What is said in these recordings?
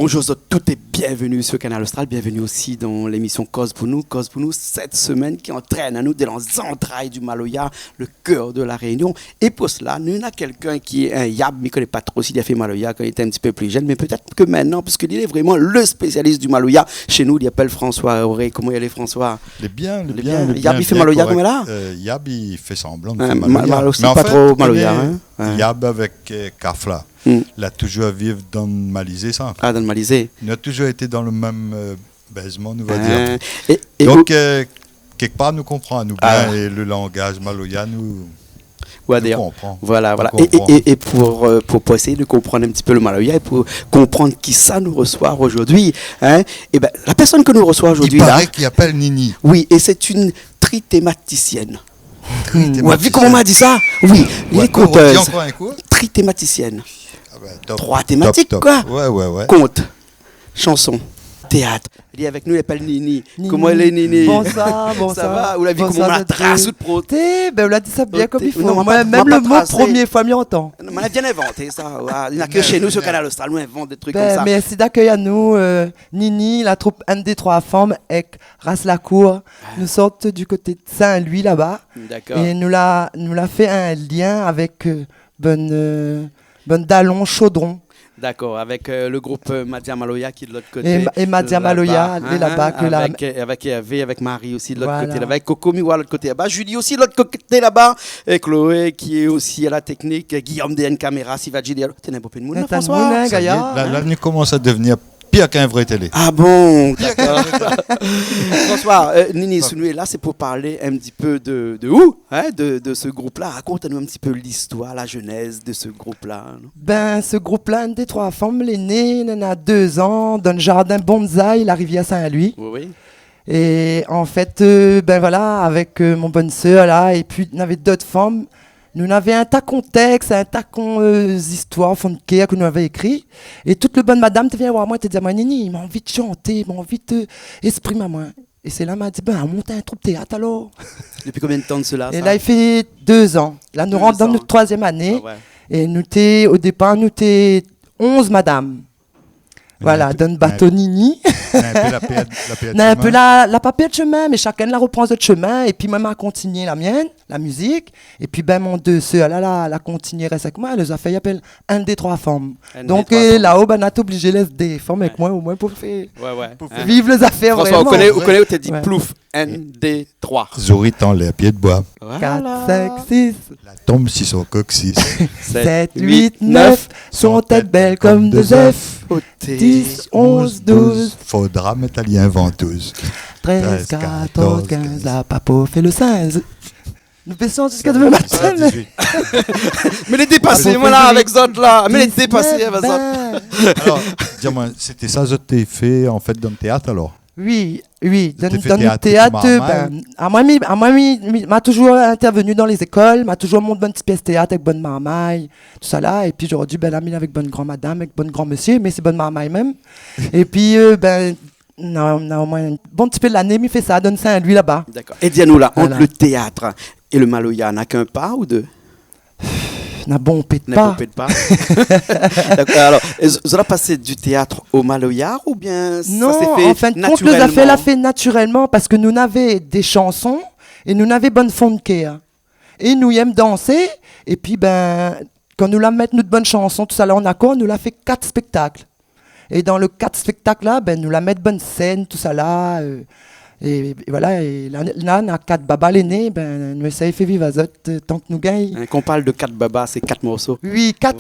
Bonjour à toutes et bienvenue sur Canal Austral, bienvenue aussi dans l'émission Cause pour nous. Cause pour nous, cette semaine qui entraîne à nous dans les entrailles du Maloya, le cœur de la Réunion. Et pour cela, nous avons quelqu'un qui est un yab, mais ne connaît pas trop s'il a fait Maloya quand il était un petit peu plus jeune, mais peut-être que maintenant, parce qu'il est vraiment le spécialiste du Maloya. Chez nous, il appelle François Auré. Comment il est, François? Le bien. Yab, il fait Maloya comme là? Yab, il fait semblant de faire Maloya. Mais en pas fait, trop Maloya. Yab avec Kafla. Il a toujours vécu dans le Malisé, ça. Ah, dans le Malisé. Il a toujours été dans le même baisement, on va dire. Et donc, quelque part, nous comprenons, nous bien, et le langage Maloya, nous comprend. Voilà. Et pour essayer de comprendre un petit peu le Maloya et pour comprendre qui ça nous reçoit aujourd'hui, et ben, la personne que nous reçoit aujourd'hui, il paraît qu'il appelle Nini. Oui, et c'est une trithématicienne. Ouais, vu comment on m'a dit ça? Oui, les conteuses. Trithématicienne. Top, 3 thématiques, top. quoi. Ouais. Conte, chanson, théâtre. Il est avec nous, il s'appelle Nini. Comment elle est, Nini? Bonsoir. Ça va? Vous l'avez vu comment on la trace de proté? Ben, on l'a dit ça bien comme il faut. Non, Moi, même le mot première fois, m'y entend. On a bien inventé ça. Il n'y a que chez nous, sur Canal Austral, nous inventons des trucs comme ça. Merci d'accueillir à nous, Nini, la troupe ND3 Femmes, avec Rasse-la-Cour. Nous sortons du côté de Saint-Louis, là-bas. D'accord. Et nous l'a fait un lien avec Ben Dallon Chaudron. D'accord, avec le groupe Madia Maloya qui est de l'autre côté. Et Madia Maloya, elle est là-bas. Avec Hervé, avec Marie aussi de l'autre côté là-bas. Avec Coco Miwa de l'autre côté là-bas. Julie aussi de l'autre côté là-bas. Et Chloé qui est aussi à la technique. Guillaume DN Caméra, Sivadji Diallo. T'es un peu de moulin, François. Là, nous commence à devenir pire qu'un vrai télé. Ah bon, d'accord. François, Nini Sounou là, c'est pour parler un petit peu de où, de ce groupe-là. Raconte-nous un petit peu l'histoire, la genèse de ce groupe-là. Ben, ce groupe-là, une des 3 femmes, il est né, il a 2 ans, dans le jardin bonsaï, la rivière Saint-Louis. Oui. Et en fait, ben voilà, avec mon bonne sœur là, et puis il y avait d'autres femmes. Nous avions un tas de textes, un tas d'histoires fondaires que nous avions écrit. Et toute le bonne madame te vient voir moi et te dit, moi, Nini, il m'a envie de chanter, il m'a envie de exprimer moi. Et c'est là, elle m'a dit, ben, on monte un troupe théâtre alors. Depuis combien de temps de cela? Et là, il fait 2 ans. Là, nous rentrons dans notre 3e année. Ah ouais. Et au départ, nous étions 11 madames. Voilà, donne bateau Nini. On a un peu la papier de chemin, mais chacun la reprend notre chemin. Et puis, moi, m'a continué la mienne, la musique. Et puis, ben, mon 2 sœurs, la continué reste avec moi. Elle les a fait, il appelle un des 3 femmes. Donc, là-haut, ben, on a été obligé de laisser des femmes avec moi, au moins, pour faire vivre les affaires. François, vraiment. on connaît où tu dit plouf, ND3. Zori tend les pieds de bois. 4, 5, 6. La tombe si son coccyx. 7, 8, 9. Son tête belle comme 2 œufs. 10, 11, 12. Faudra mettre à lien ventouse. 13, 14, 15. La papo fait le 16. Nous baissons jusqu'à demain matin. Mais les dépassés, voilà, avec Zod là. Mais les dépassés, avec Zod. Alors, dis-moi, c'était ça, je t'ai fait en fait dans le théâtre alors? Oui. Dans le théâtre, m'a toujours intervenu dans les écoles, m'a toujours montré bonne petite pièce théâtre avec bonne marmaille, tout ça là. Et puis j'aurais dû l'ami avec bonne grand madame, avec bonne grand monsieur, mais c'est bonne marmaille même. Et puis, non, au moins un bon petit peu de l'année, il fait ça, donne ça à lui là-bas. D'accord. Et dis-nous là, entre le théâtre et le Maloya, n'a qu'un pas ou deux? N'a bon pète pas. D'accord. Alors, vous avez passé du théâtre au Maloya ou bien non, ça s'est fait en fin de compte, naturellement? nous avons fait naturellement parce que nous avions des chansons et nous avions bonne fond de cœur. Et nous aimons danser. Et puis, ben, quand nous la mettons notre bonne chanson, tout ça là en accord, nous l'a fait 4 spectacles. Et dans le 4 spectacles là, ben, nous la mettons bonne scène, tout ça là. Et voilà, et là, on a 4 babas l'aîné, ben, nous essayons de faire vivre à tant que nous gagnons. Quand on parle de 4 babas, c'est 4 morceaux. Oui, 4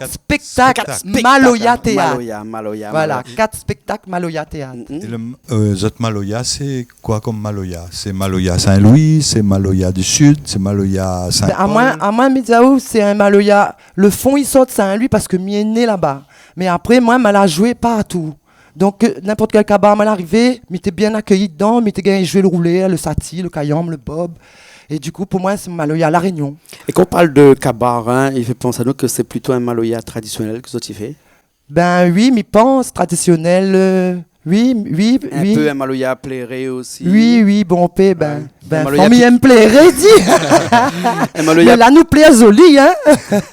spectacles, spectacles Maloya Théâtre. Maloya. Voilà, 4 spectacles Maloya Théâtre. Et le autres Maloya, c'est quoi comme Maloya? C'est Maloya Saint-Louis, c'est Maloya du Sud, c'est Maloya Saint-Paul? À moi, Mizaou, c'est un Maloya. Le fond, il sort de Saint-Louis parce que m'y est né là-bas. Mais après, moi, je l'ai joué partout. Donc, n'importe quel cabaret m'est arrivé, m'était bien accueilli dedans, m'était gagné jouer le roulé, le sati, le caillom, le bob. Et du coup, pour moi, c'est Maloya La Réunion. Et quand on parle de cabaret, il fait penser à nous que c'est plutôt un Maloya traditionnel que tu fais? Ben oui, mais pense traditionnel. Oui. Un peu un Maloya plairé aussi. Oui, bon, ben. Ben, famille me plairait, dit. Mais là, nous plaît Zoli, hein.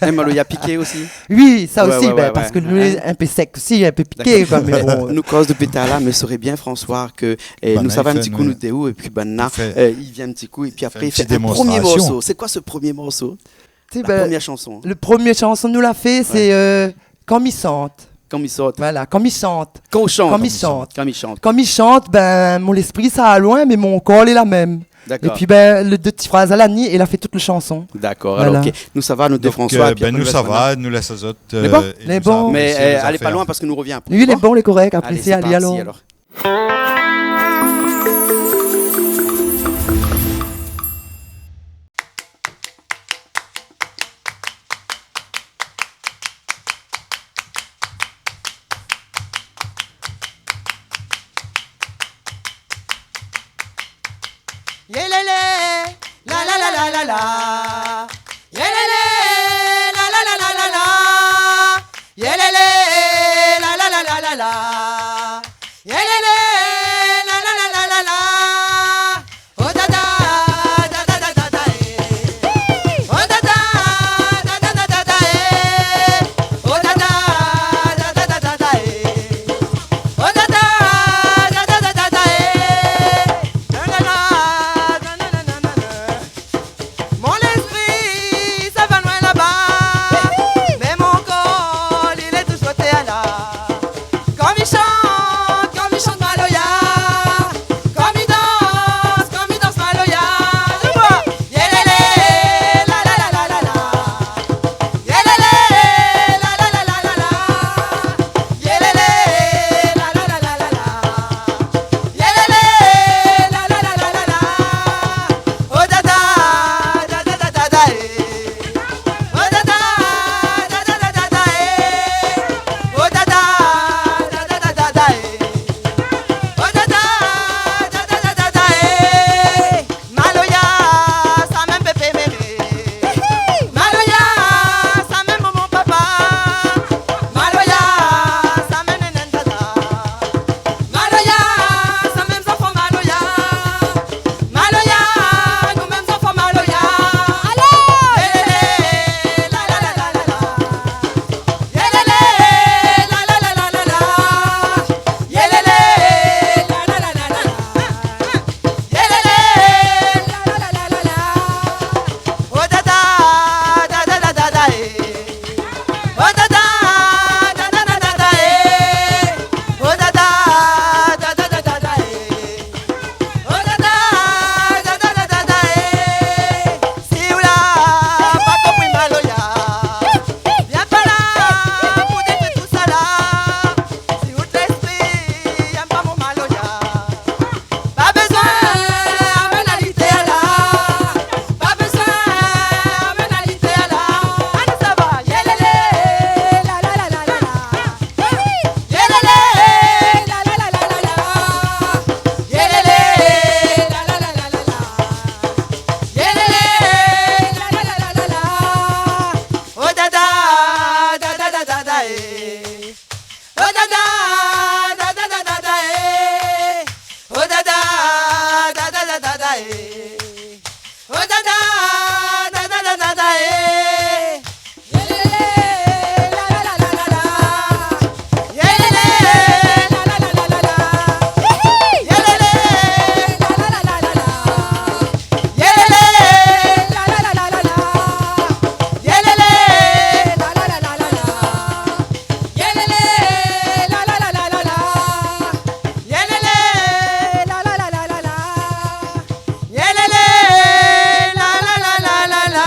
Et Maloya piqué aussi. Oui, ça aussi, parce que nous, un peu sec aussi, un peu piqué. Quoi, mais bon. Nous, cause depuis là, mais saurait bien, François, que nous savons un petit coup, nous t'es où, et puis il vient un petit coup, et puis après, il fait un premier morceau. C'est quoi ce premier morceau? La première chanson. Le premier chanson, nous l'a fait, c'est Quand il chante. Quand il saute. Voilà, quand il chante. Quand il chante. Quand il chante. Quand il chante. Quand il chante, ben, mon esprit, ça va loin, mais mon corps est la même. D'accord. Et puis, ben, le deux petites phrases à l'année, il a fait toute la chanson. D'accord. Voilà. Alors, ok. Nous, ça va, nous, deux François. Nous, ça va, nous laisse aux autres. Les bons. Mais allez pas loin parce que nous revient après. Oui, les bons, les corrects. Après, c'est allez, alors. Yelele, la la la la la la. Yelele, la la la la la la. Yelele, la la la la la la. Yelele, la la la la la la. Oh da da da da da da da eh. Oh da da da da da da da eh. Oh da da da da da da da eh. Oh da da da da da da da eh. La la la. Mon esprit, ça va loin là-bas, mais mon corps, il est tout côté à là. Comme il chante Maloya, comme il danse Maloya. Yelele, la la la la la la. Yelele, la la la la la la. Yelele, la la la la la la. Yelele, la la la la la la. Oh da da da da da da da eh. Oh da da da da da da da eh. Oh da da da da da da da eh. Oh da da da da da da da eh. Maloya, ça même bébé mémé. Maloya, ça même mon papa. Maloya, ça même nénen dada. Maloya, ça même enfant Maloya. Maloya, nous mêmes enfants Maloya. Yelele, la la la la la la. Yelele, la la la la la la. Yelele, la la la la la la. Yelele, la la la la la la. Oh da da da da da da da eh. Oh da da da da da da da eh. Oh da da da da da da da eh. Oh da da da da da da da eh. Si ou là pas compris Maloya, viens pas là pour détruire tout ça là. Si ou l'esprit y'aime pas mon Maloya, pas besoin amenalité à là. Pas besoin amenalité à là. Allez ça va, yelele, la la la la la la. Yelele, la la la la la la. Yelele, la la la la la la. Yelele, la la la la la la. Oh da da da da da da da eh. Oh da da da da da da da eh. Oh da da da da da da da eh. Oh da da da da da da da eh. Yelele, la la la la la la. Yelele, la la la la la la. Yelele, la la la la la la. Yelele, la la la la la la. Yelele, la la la la la la. Yelele, la la la la la la. Yelele, la la la la la la. Yelele, la la la la la la.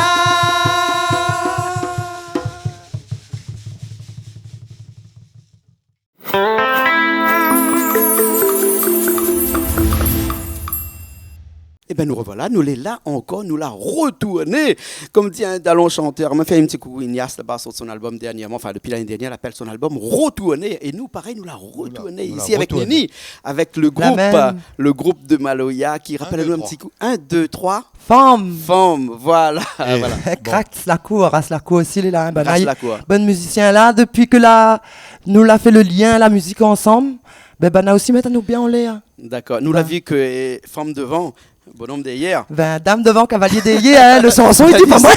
Eh bien, nous revoilà, nous l'est là encore, nous l'a retourné. Comme dit un talent chanteur, on m'a fait un petit coup, Ignace là-bas sur son album dernièrement, enfin depuis l'année dernière, il appelle son album Retourné. Et nous, pareil, nous l'a retourné nous ici l'a avec retourné. Nini, avec le groupe de Maloya qui rappelle-nous un petit coup. 1, 2, 3. Femme. Femme, voilà. voilà. Crac, la cour, la cour aussi, il est là. Hein, Rasse la cour. Bon musicien là, depuis que nous l'a fait le lien, la musique ensemble, ben, on a aussi maintenant nous bien en l'air. D'accord. Nous l'a vu que femme devant, Bonhomme d'hier. Ben, dame devant, cavalier d'ayé, hein, le chanson, il dit pas moi.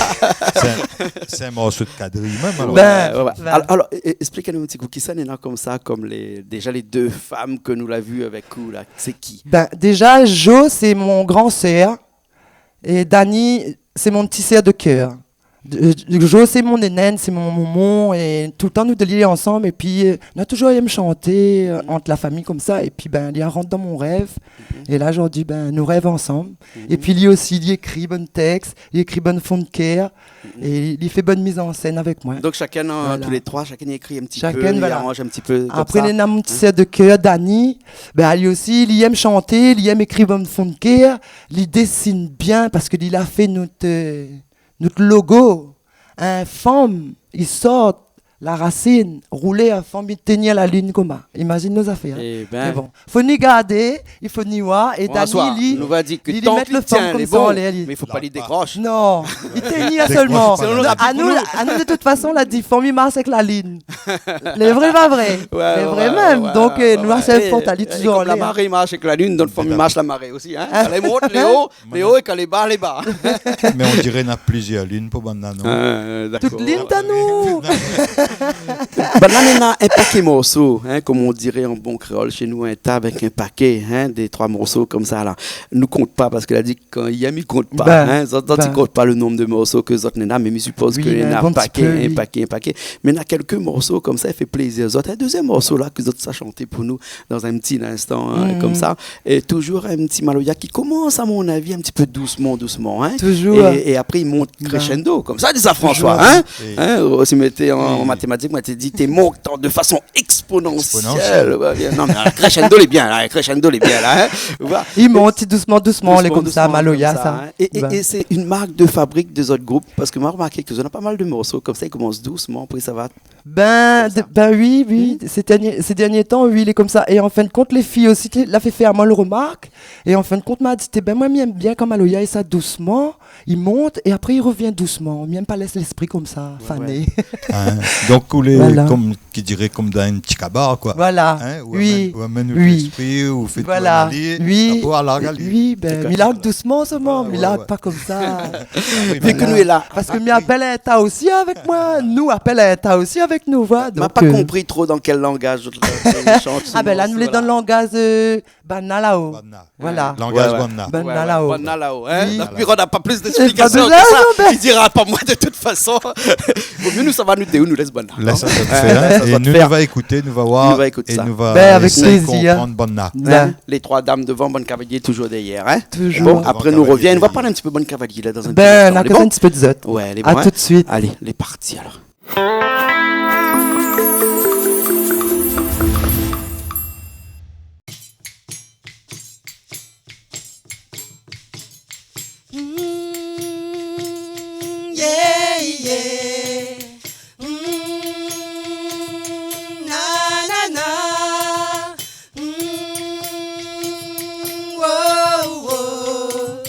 C'est un morceau de quadrille même. Alors. Ben, Ouais. ben. Alors, expliquez-nous un petit coup, qui ça n'est là comme ça, comme déjà les deux femmes que nous l'avons vues avec vous, là. C'est qui? Ben, déjà, Jo, c'est mon grand sœur. Et Dani, c'est mon petit sœur de cœur. Jo, c'est mon nénène, c'est mon maman. Et tout le temps, nous deux liés ensemble. Et puis, on a toujours aimé chanter entre la famille comme ça. Et puis, ben, il rentre dans mon rêve. Et là, aujourd'hui, ben, nous rêvons ensemble. Et puis, lui aussi, il écrit bon texte, il écrit bonne fond de cœur. Et il fait bonne mise en scène avec moi. Donc, chacun, Voilà. tous les trois, chacun y écrit un petit Chacun, peu, il voilà. arrange un petit peu. comme Après, ça. il y a mon petit sœur de cœur, Dani. Ben, lui aussi, il aime chanter, il aime écrire bon fond de cœur. Il dessine bien parce qu'il a fait notre logo. Un femme, il sort la racine, rouler à femme, il tenir la lune comme ça. Imagine nos affaires. Eh Mais ben, bon, faut ni garder, il faut ni voir. Et François, Dani, nous va dire que il tant met qu'il le tient, femme il comme est ça en bon, l'air. mais il faut pas lui décrocher. Non, il tenir seulement. C'est le rapide À pour nous, nous. à nous, de toute façon, la dit, femme, il marche avec la ligne. Les vrais, pas vrai. Les vrais même. Donc, nous, à chaque fois, t'as dit toujours en Comme la l'air. marée marche avec la lune, dans le fond, il marche la marée aussi. Hein? Quand elle monte, les hauts, et quand les bas, les bas. Mais on dirait qu'il y a plusieurs lignes pour Banana. Toute ligne, t'as nous. Ben là, on a un paquet morceaux, hein, comme on dirait en bon créole chez nous, un table avec un paquet, hein, des 3 morceaux comme ça. Là. Nous compte pas parce qu'il a dit que quand il aime, il compte pas. Ben, Hein, il compte pas le nombre de morceaux que Zot n'a, mais il suppose Oui, qu'il y en a un un bon petit paquet, peu, un oui. paquet, un paquet. Mais il y a quelques morceaux comme ça, il fait plaisir. Zot, un deuxième morceau là que Zot a chanté pour nous dans un petit instant, hein, comme ça. Et toujours un petit Maloya qui commence, à mon avis, un petit peu doucement, doucement. Hein, Toujours. Et après, il monte crescendo, comme ça, dit ça François. Toujours. Hein, Oui. hein, si mettez en Oui. mathématiques, moi, tu dit, t'es monte de façon exponentielle. Exponentielle. Ouais, bien. Non, mais la crescendo est bien, là. La crescendo est bien, là. Hein. Voilà. Il monte doucement, doucement, les comme ça, Doucement, Maloya, comme ça. hein. Et c'est une marque de fabrique des autres groupes, parce que moi, j'ai remarqué que vous en avez pas mal de morceaux, comme ça, ils commencent doucement, après ça va. Ben, Comme ça. ben oui, ces derniers temps, oui, il est comme ça. Et en fin de compte, les filles aussi, l'a fait faire moi le remarque. Et en fin de compte, m'a dit, ben moi, j'aime bien comme Maloya, et ça doucement, il monte, et après, il revient doucement. J'aime pas laisser l'esprit comme ça, fané. Hein. Donc, Voilà. comme qui dirait comme dans un petit cabaret, quoi. Voilà, Hein, ou oui, amène oui. l'esprit, ou fait voilà, oui, oui. oui, ben, Milag doucement seulement, Ouais, Milag ouais. pas comme ça. Vu que nous est là. Parce que mi appelle un tas aussi avec moi, nous appelle un tas aussi avec nous, voilà. On n'a Donc, pas compris trop dans quel langage on chante. ce Ah ben là, nous les morceau-là. dans le langage Banalao. Voilà. Langage Ouais, ouais. Banna. Ben Ouais, Nalao. ouais, Banalao, hein. Oui. Donc, puis on n'a pas plus pas d'explications que besoin, ça. non, mais- Il dira pas moi de toute façon. Vaut mieux nous, ça va nous déou, nous laisse Banna. Là, ça doit te Ouais, faire. ça Et doit te nous, faire. nous va écouter, nous va voir. Nous va écouter et ça. nous va Ben, avec essayer de plaisir. comprendre Banna. Hein? Les 3 dames devant, Bonne Cavalier toujours derrière. Hein? Toujours. Bon, Devant après nous Cavalier revient. On va derrière. parler un petit peu Bonne Cavalier là dans un Ben, on petit a instant. que un petit peu de zot. Ouais, elle est À bon, hein? tout de suite. Allez, les parties alors. Yeah, yeah. Na, na, na. Whoa, whoa.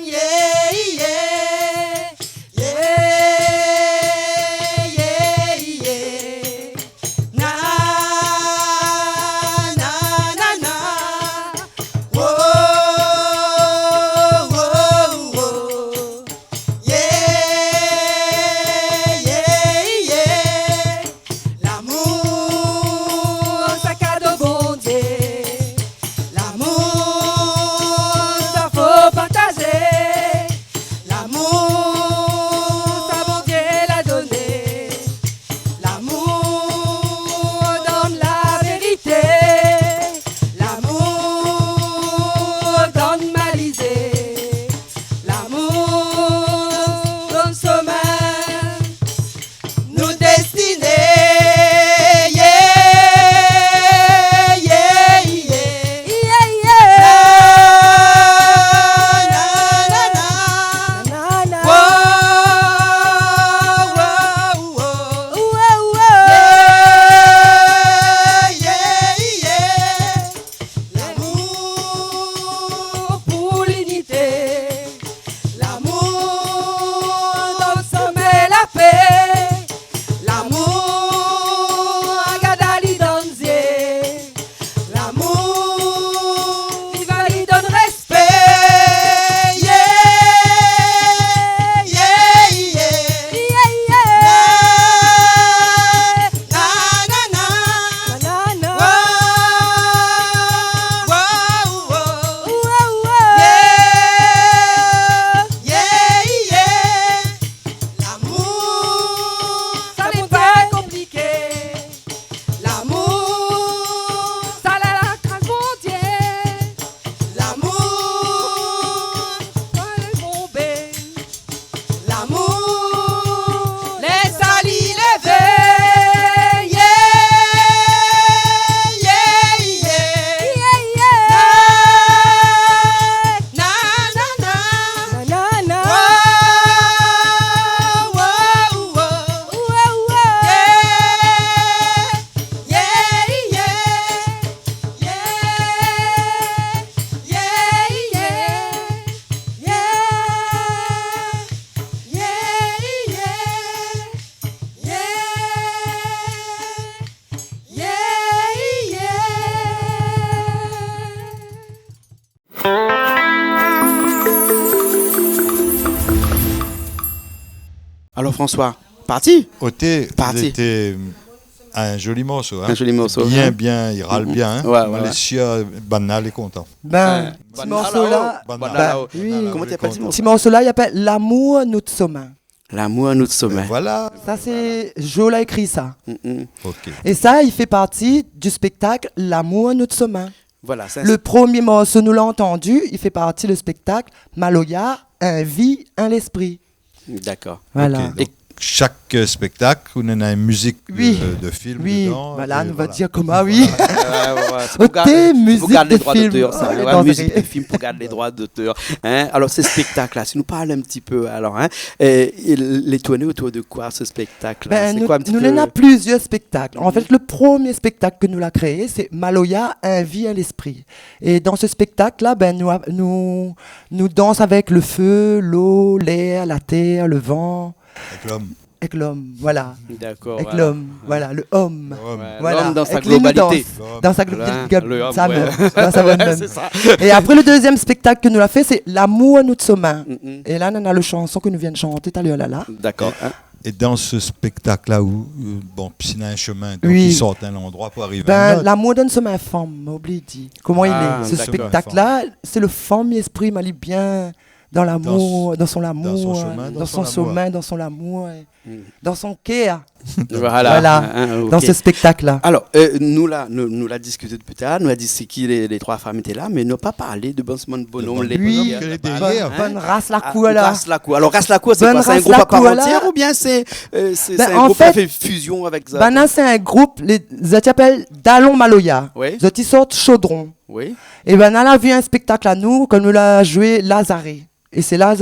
Yeah, yeah. Yeah, yeah, yeah. Na, na, na, na. Whoa. François. Parti. Ôté, Parti. c'était un joli morceau. Hein. Un joli morceau. Bien, il râle bien. Hein. Ouais, On ouais. est sûr, banal et content. Ben, petit Banal, morceau-là, Banal. Banal. oui. Comment t'appelles ce morceau? petit morceau-là, il appelle L'amour, notre sommet. L'amour à notre sommet. Voilà. Ça, c'est Jo l'a écrit ça. Ok. Et ça, il fait partie du spectacle L'amour, notre sommet. Voilà, c'est Le premier morceau, nous l'avons entendu, il fait partie du spectacle Maloya, un vie, un l'esprit. D'accord. Voilà. Ok, donc, chaque spectacle, on a une musique Oui. de film Oui, dedans. voilà, et nous va dire comment, oui. C'est pour garder, musique pour garder de les droits film. d'auteur, ça. Oh, les Ouais, danseries. musique de film pour garder les droits d'auteur. Hein? Alors, ce spectacle-là, si nous parlons un petit peu, alors, hein, les tournées autour de quoi ce spectacle-là? Ben, C'est nous, quoi un petit nous peu... en a plusieurs spectacles. En fait, le premier spectacle que nous l'a créé, c'est Maloya, un vie à l'esprit. Et dans ce spectacle-là, ben, nous dansons avec le feu, l'eau, l'air, la terre, le vent, Avec l'homme. avec l'homme, voilà. D'accord. Avec voilà. l'homme, voilà, le homme. L'homme. Ouais, Voilà. l'homme dans sa Avec lui, nous globalité. danse. Dans sa Voilà, globalité. le homme, sa ouais. meuf, dans sa bonne meuf. C'est ça. Et après, le deuxième spectacle que nous l'a fait, c'est L'amour à notre sommet. Mm-mm. Et là, on a le chanson que nous venons de chanter tout à l'heure là. D'accord. Hein? Et dans ce spectacle-là, où, bon, puis il y a un chemin, donc Oui. ils sortent d'un endroit pour arriver à un Ben, autre. l'amour donne sommet femme, m'a oublié de dire. Comment il Ah, est Ce d'accord. spectacle-là, c'est le femme esprit m'a bien dans l'amour, dans son amour, dans son chemin, dans son sommet, dans son amour, et dans son cœur, Voilà. Voilà. Hein, ok. dans ce spectacle-là. Alors, nous l'a discuté depuis tout à l'heure, nous a dit c'est qui les trois femmes étaient là, mais nous n'a pas parlé de Bonne Bonhomme. Les Oui. bonhommes que les derrière. Bonne race la Ah, cour là. Race la Cour. Alors, Race la Cour, c'est Bonne quoi? C'est un Race groupe la à part Cour, là. entière ou bien c'est Ben, un en groupe qui a fait, fait fusion avec ça? Bana, c'est un groupe, les appellent Dallon Maloya. Oui. Ils sortent chaudron. Oui. Et ben, on a vu un spectacle à nous, quand nous l'a joué Lazaré. Et c'est là,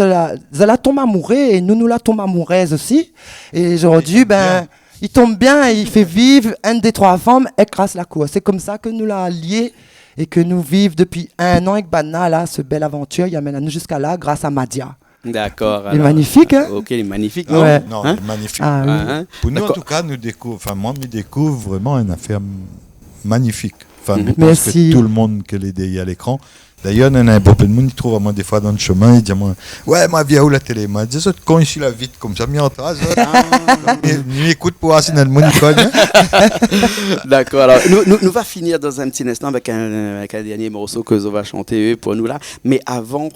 la tombe amoureuse, et nous la tombe amoureuse aussi. Et aujourd'hui, ben, il tombe bien, et il fait vivre une des trois femmes, écrase la cour. C'est comme ça que nous l'a lié, et que nous vivons depuis 1 an avec Bana, là, ce belle aventure, il amène nous jusqu'à là, grâce à Madia. D'accord. Il est magnifique, hein? Ok, il est magnifique. Non, Ouais. non, Hein? magnifique. Ah oui. Hein? Pour nous, en D'accord. tout cas, moi, je découvre vraiment une affaire magnifique. Enfin, je pense Merci. que tout le monde qui est à l'écran. D'ailleurs, il y en a un peu de monde qui trouve à moi des fois dans le chemin, il dit à moi, ouais, moi, viens où la télé? Moi, je dis, quand ici la vite, comme ça, m'y entre. Nous écoute pour voir si notre monde y cogne. D'accord. Alors, nous va finir dans un petit instant avec un dernier morceau que Zo va chanter pour nous là. Mais avant,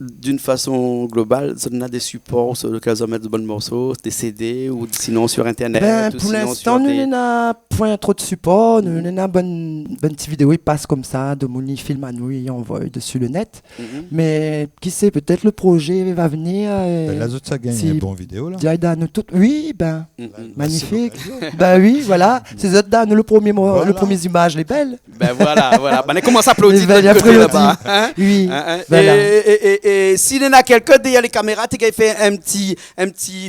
d'une façon globale, on a des supports sur lesquels on met de bons morceaux, des CD ou sinon sur Internet. Ben, ou pour sinon l'instant, sur nous des- n'avons point trop de support. Nous n'avons bonne petite vidéo, il passe comme ça, de Moni film à nous, il envoie dessus le net. Mhm. Mais qui sait, peut-être le projet va venir. La autres, ça gagne Si- un bon vidéo, là. Diaïda, nous toutes. Oui, ben, Mhm. magnifique. Ben oui, voilà. C'est autres dames, le premier, Voilà. le premier image, les belles. Ben voilà, voilà. Ben, on commence à applaudir Les de l'autre belles côté applaudis. là-bas. Hein? Oui, Hein, hein. voilà. Et s'il y en a quelqu'un derrière les caméras, tu as fait un petit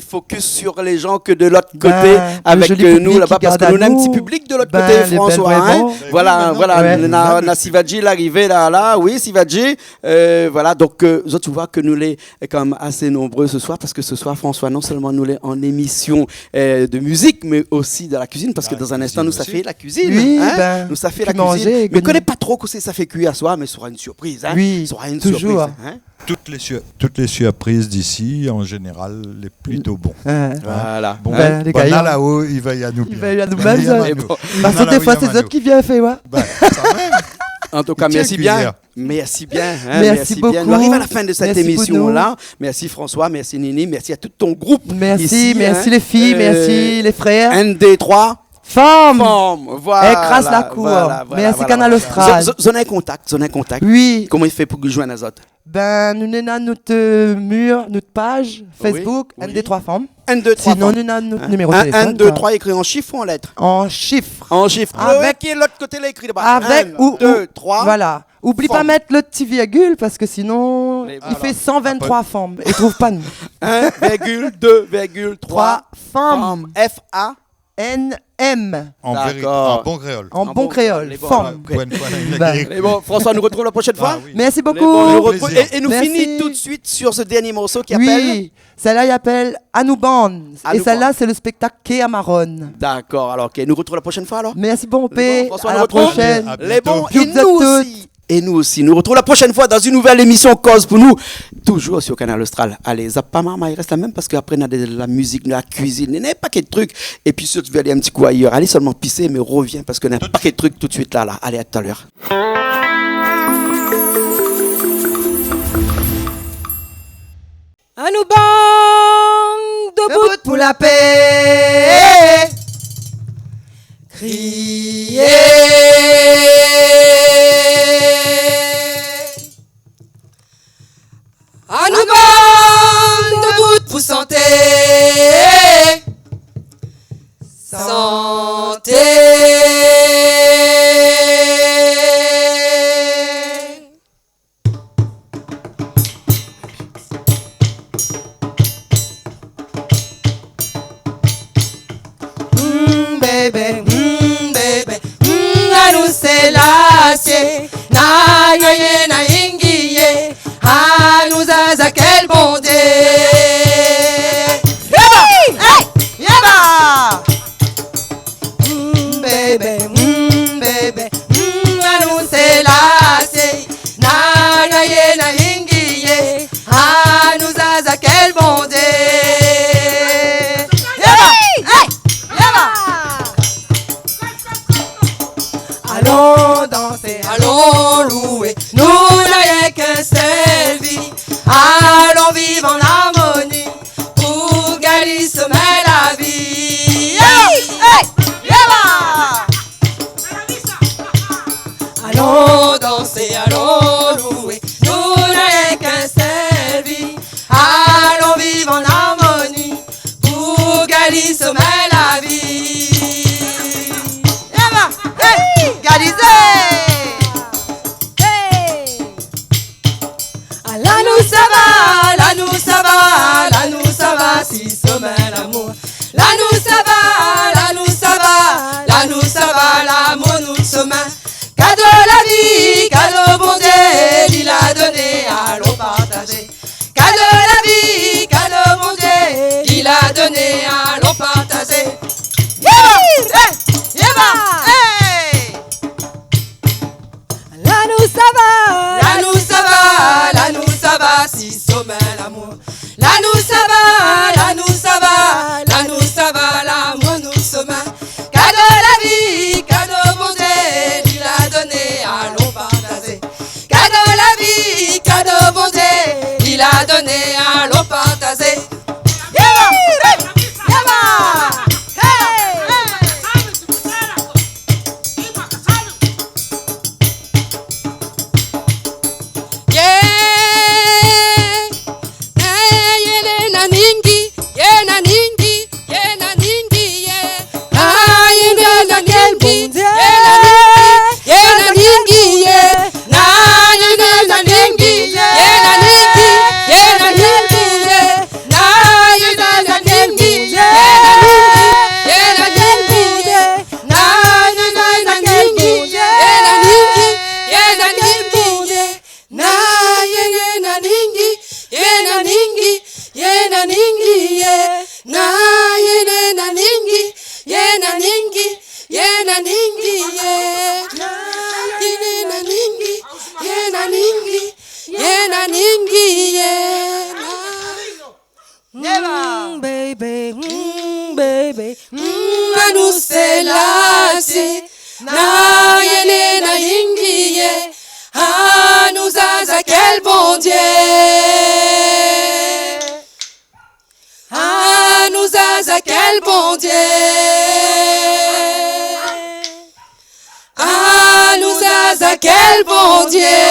focus sur les gens que de l'autre Ben, côté le avec joli nous public là-bas qui parce que garde nous à avons un petit nous. public de l'autre Ben, côté, les François. belles Hein? vraiment. Voilà, oui, voilà. ouais. Na Sivadji l'arrivée là, oui, Sivadji. Voilà, donc tu vois que nous les quand même assez nombreux ce soir parce que ce soir François non seulement nous les en émission de musique mais aussi de la cuisine parce que Ah, dans un la instant cuisine nous ça aussi. fait la cuisine. Oui, hein? ben, Nous ça fait puis la cuisine. manger, Mais je que connais nous- pas trop que ça fait cuire à soi, mais ce sera une surprise. Hein? Oui, Ce sera une toujours. surprise. Hein? Toutes les surprises d'ici, en général, les plutôt bons. Hein. Voilà. Bon, Ben, les gars, bon, il y a- là-haut, il va y à nous Il bien. va y à nous Ben, bien, il y a ça. à Et nous. bon, Parce que Voilà, des fois, oui, il y a c'est eux nous. qui viennent faire, ouais. Ben, ça même. En tout cas, Il tient merci cuillère. bien. Merci bien. Hein, Merci bien. beaucoup. On arrive à la fin de cette Merci émission-là. Merci François, merci Nini, merci à tout ton groupe. Merci, ici, merci hein. les filles, merci les frères. ND3. Femmes, Forme. Voilà. écrase la cour. Merci Canal Austral. Zone un contact. Oui, Comment il fait pour joindre les autres? ben nous avons notre mur, notre page Facebook, oui. ND3 femmes. 1, 2, 3. Sinon, nous avons notre numéro de 1, téléphone. 2, quoi. 3 écrit en chiffres ou en lettres? En chiffres. En chiffres. Avec- Qui est l'autre côté là écrit là-bas? Avec 1, 2, 3. Voilà. Oublie pas Forme. mettre le petit virgule parce que sinon, Les- il fait 123 femmes. Il trouve pas nous. 1,2,3 femmes. F-A. NM. D'accord. En bon créole. En bon bon créole. les bons, Femmes. ouais. Pour une fois, il a Ben. écrit. Mais bon, François, nous retrouve la prochaine fois. Ah oui. Merci Les beaucoup. bons, nous Au retrouvons- plaisir. et nous Merci. finit tout de suite sur ce dernier morceau qui appelle. Oui, celle-là, il appelle Anouban. Et Anouban. celle-là, c'est le spectacle Quai à Maronne. D'accord, alors ok, nous retrouvons la prochaine fois alors. Merci, bon Les P. bons, François, À nous la retrouvons. prochaine. À Les bons, bientôt. et Toutes à nous toutes. aussi. Et nous aussi. Nous retrouvons la prochaine fois dans une nouvelle émission Cause pour nous. Toujours sur Canal Austral. Allez, Zappa Mama, il reste la même parce qu'après, on a de la musique, de la cuisine, il y a un paquet de trucs. Et puis, si tu veux aller un petit coup ailleurs, allez seulement pisser, mais reviens parce qu'on a un paquet de trucs tout de suite là. Allez, à tout à l'heure. À nous bande debout pour la paix. Crier. À nous bande debout pour santé. Santé. C'est l'acier, na yoye na ingiye, ah nous a quel bon Dieu. Yaba, bébé, bébé, ah nous c'est l'acier, na yoye na ingiye, ah nous a quel bon Dieu. Allons danser, allons louer, nous n'ayons qu'un seul vie. Allons vivre en harmonie, pour gagner sommeil la vie. Allons danser, allons louer, nous n'ayons qu'un seul vie. Allons vivre en harmonie, pour gagner sommeil la vie. Là nous ça va, là nous ça va, là nous ça va, si sommeil l'amour. Là nous ça va, là nous ça va, là nous ça va, l'amour nous sommeil. Cadeau la vie, cadeau bon Dieu, il a donné, allons partager. Cadeau la vie, cadeau bon Dieu, il a donné, allons partager. Là nous ça va, là nous ça va, là nous ça va, si sommeil l'amour. Là nous ça va, là nous ça va, là nous ça va, l'amour nous sommeil. Cadeau la vie, cadeau bon Dieu, il a donné, allons partager. Cadeau la vie, cadeau bon Dieu, il a donné, allons partager. Baby, nous c'est l'acier, na yene na ingiye, ah nous a quel bon Dieu, ah nous a quel bon Dieu, ah nous a quel bon Dieu.